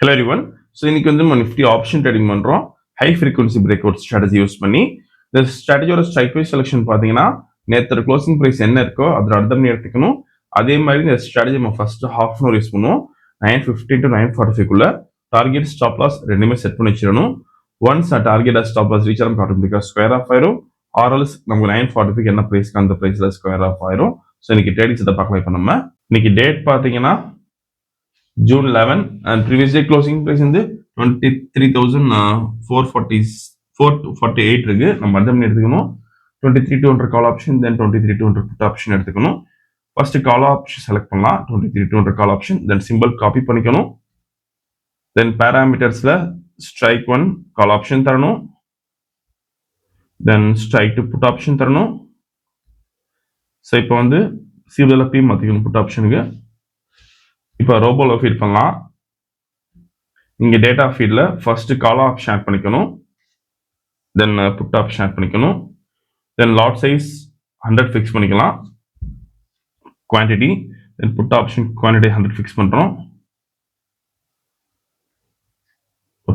Hello everyone. So இன்னைக்கு வந்து நம்ம Nifty option trading பண்றோம். High frequency breakout strategy use பண்ணி இந்த ஸ்ட்ராட்டஜியோட ஸ்ட்ரைக் ப்ரைஸ் செலக்ஷன் பார்த்தீங்கன்னா நேற்று க்ளோசிங் ப்ரைஸ் என்ன இருக்கோ அதில் அர்த்தம் பண்ணி எடுத்துக்கணும். அதே மாதிரி இந்த ஸ்ட்ராட்டஜி நம்ம first half an hour use பண்ணுவோம். 9:50 to 9:45 டார்கெட் ஸ்டாப் லாஸ் ரெண்டுமே செட் பண்ணி வச்சிடணும். Once target stop loss reach ஆகும் ஆட்டோமேட்டிக்காக ஸ்கொயர் ஆஃப் ஆயிரும். ஆர்எல்ஸ் நமக்கு 9:45 என்ன ப்ரைஸ்க்கு அந்த ப்ரைஸில் ஸ்கொயர் ஆஃப் ஆயிரும். ஸோ இன்னைக்கு ட்ரேடிங் செட்டை பார்க்கலாம். இப்போ நம்ம இன்னைக்கு டேட் பார்த்தீங்கன்னா June 11 and previous day closing price வந்து 23,448 இருக்கு. நம்ம அர்த்தம் எடுத்துக்கணும். 23,200 call option then 23,200 put option எடுத்துக்கணும். ஃபர்ஸ்ட் கால் ஆப்ஷன் செலக்ட் பண்ணலாம். 23,200 call option then simple copy பண்ணிக்கணும். தென் பேராமீட்டர்ஸ்ல ஸ்ட்ரைக் 1 கால் ஆப்ஷன் தரணும். தென் ஸ்ட்ரைக் 2 புட் ஆப்ஷன் தரணும். ஸோ இப்போ வந்து சிபிஎல் பி மாற்றிக்கணும் புட் ஆப்ஷனுக்கு. இப்போ ரோபோல ஃபீட் பண்ணலாம். இங்கே டேட்டா ஃபீல்டில் ஃபர்ஸ்ட் கால் ஆப்ஷன் ஆட் பண்ணிக்கணும். தென் புட் ஆப்ஷன் ஆட் பண்ணிக்கணும். தென் லாட் சைஸ் 100 ஃபிக்ஸ் பண்ணிக்கலாம். Quantity then put option quantity 100 fix பண்ணுறோம்.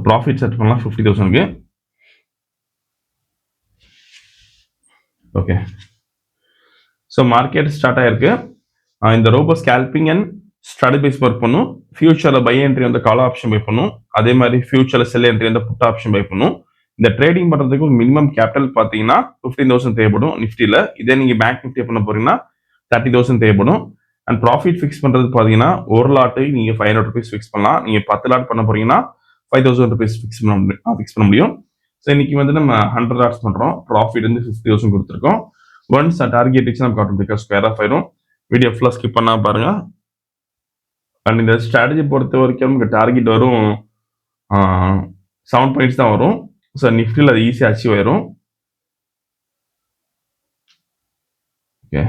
ப்ராஃபிட் செட் பண்ணலாம் 50,000க்கு. ஓகே, ஸோ மார்க்கெட் ஸ்டார்ட் ஆயிருக்கு. இந்த robo scalping and strategies work பண்ணும். ஃபியூச்சரில் பை என்ட்ரி வந்து கால் ஆப்ஷன் பை பண்ணும். அதே மாதிரி ஃபியூச்சரில் செல் என்ட்ரி வந்து புட் ஆப்ஷன் பை பண்ணும். இந்த ட்ரேடிங் பண்ணுறதுக்கு மினிமம் கேபிட்டல் பார்த்தீங்கன்னா 15,000 தேவைப்படும் நிஃப்டியில். இதே நீங்கள் பேங்க் நிஃப்டி பண்ண போறீங்கன்னா 30,000 தேவைப்படும். அண்ட் ப்ராஃபிட் ஃபிக்ஸ் பண்ணுறது பார்த்தீங்கன்னா ஒரு லாட்டு நீங்கள் 500 rupees ஃபிக்ஸ் பண்ணலாம். நீங்கள் 10 லாட் பண்ண போறீங்கன்னா 5,000 rupees ஃபிக்ஸ் பண்ண முடியும். ஸோ இன்னைக்கு வந்து நம்ம 100 லாட்ஸ் பண்ணுறோம். ப்ராஃபிட் வந்து 50,000 கொடுத்துருக்கோம். ஒன்ஸ் டார்கெட் வச்சு நமக்கு ஆட்டோமேட்டிக்காக ஸ்கொயர் ஆஃப் ஆயிரும். வீடியோ ஃபுல்லாக ஸ்கிப் பண்ணா பாருங்க. அண்ட் இந்த ஸ்ட்ராட்டஜி பொறுத்த வரைக்கும் நமக்கு டார்கெட் வரும் 7 பாயிண்ட்ஸ் தான் வரும். ஸோ நிஃப்டியில் அது ஈஸியாக அச்சீவ் ஆயிரும். ஓகே,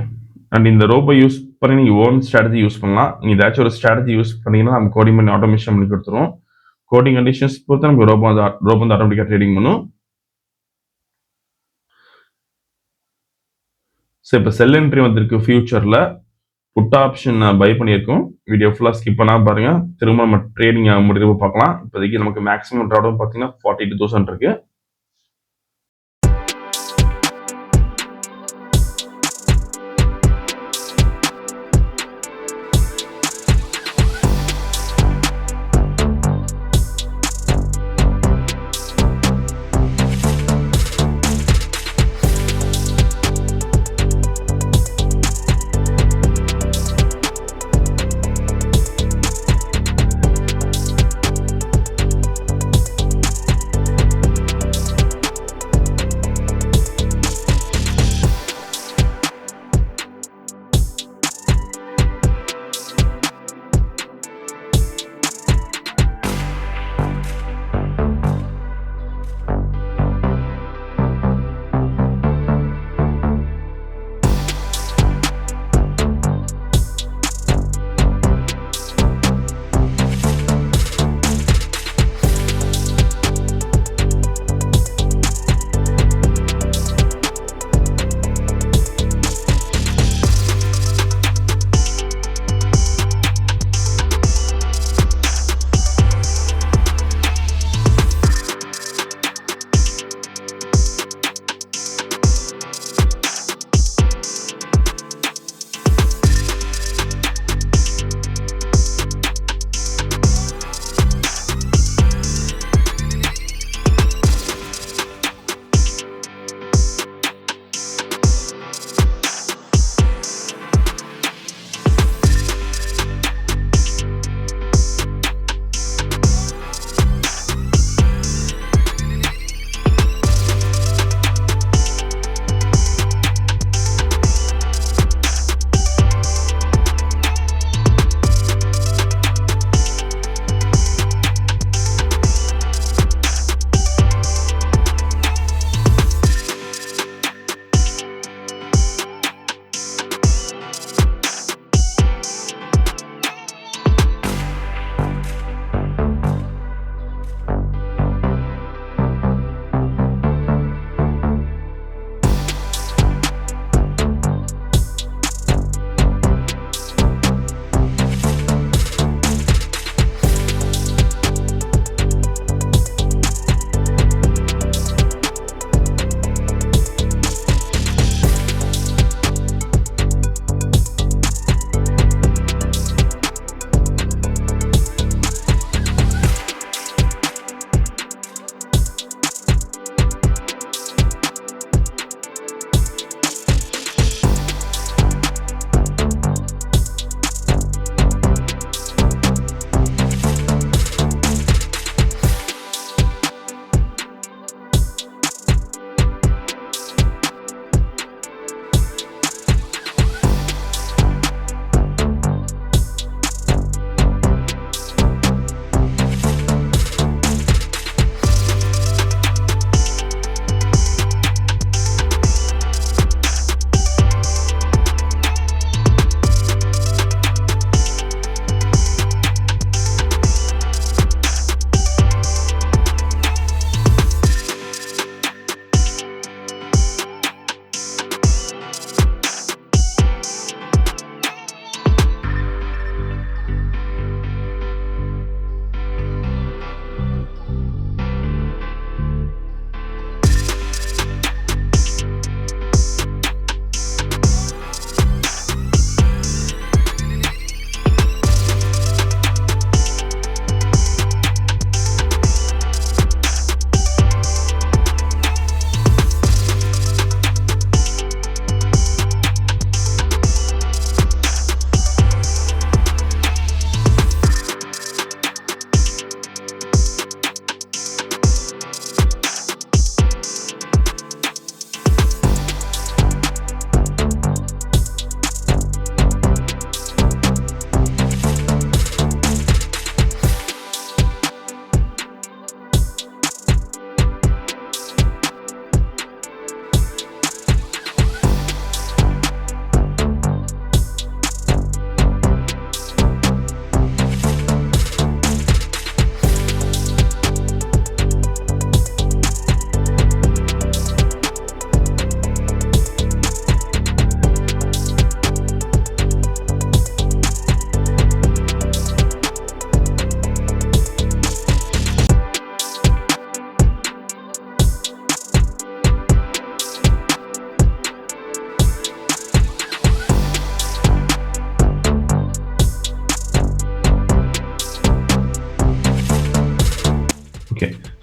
அண்ட் இந்த ரோபோ யூஸ் பண்ணி நீங்கள் ஓன் ஸ்ட்ராட்டஜி யூஸ் பண்ணலாம். நீங்கள் ஏதாச்சும் ஒரு ஸ்ட்ராட்டஜி யூஸ் பண்ணீங்கன்னா நம்ம கோடிங் பண்ணி ஆட்டோமேஷன் பண்ணி கொடுத்துருவோம். கோடிங் கண்டிஷன்ஸ் பொறுத்து நமக்கு ரோபோ வந்து ஆட்டோமேட்டிக்காக ட்ரேடிங் பண்ணும். ஸோ இப்போ செல் என்ட்ரி வந்திருக்கு. ஃபியூச்சரில் புட் ஆப்ஷன் பை பண்ணியிருக்கோம். வீடியோ ஃபுல்லாக ஸ்கிப் பண்ணால் பாருங்க. திரும்ப நம்ம ட்ரேடிங் முடிவு பார்க்கலாம். இப்போதைக்கு நமக்கு மேக்ஸிமம் ட்ராடும் பார்த்தீங்கன்னா 42,000 இருக்கு.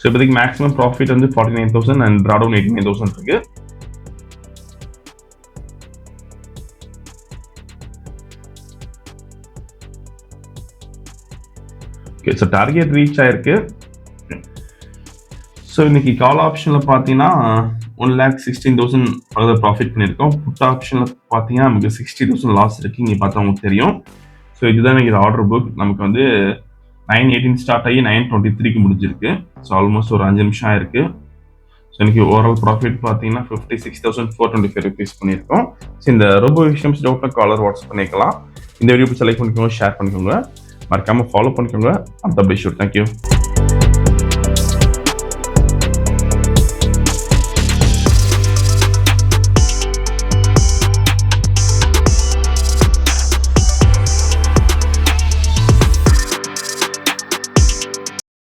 ஸோ இப்போதைக்கு மேக்ஸிமம் ப்ராஃபிட் வந்து 49,000 அண்ட் ட்ராடவுன் 89,000 இருக்கு. ஓகே, ஸோ டார்கெட் ரீச் ஆயிருக்கு. ஸோ இன்னைக்கு கால் ஆப்ஷனில் பார்த்தீங்கன்னா 1,16,000 பக்கத்தில் ப்ராஃபிட் பண்ணியிருக்கோம். புட் ஆப்ஷனில் பார்த்தீங்கன்னா நமக்கு 60,000 லாஸ் இருக்குது. இங்கே பார்த்தா உங்களுக்கு தெரியும். ஸோ இதுதான் எனக்கு ஆர்டர் புக். நமக்கு வந்து 9:18 ஸ்டார்ட் ஆகி 9:23க்கு முடிஞ்சிருக்கு. ஸோ ஆல்மோஸ்ட் ஒரு 5 நிமிஷம் ஆயிருக்கு. ஸோ இன்னைக்கு ஓவரால் ப்ராஃபிட் பார்த்தீங்கன்னா 56,425 ருபீஸ் பண்ணியிருக்கோம். ஸோ இந்த ரொம்ப விஷயம்ஸ் டவுட்னா காலர் வாட்ஸ்அப் பண்ணிக்கலாம். இந்த வீடியோ செலக்ட் பண்ணிக்கோங்க, ஷேர் பண்ணிக்கோங்க, மறக்காமல் ஃபாலோ பண்ணிக்கோங்க. அந்த பை ஷூர். தேங்க்யூ.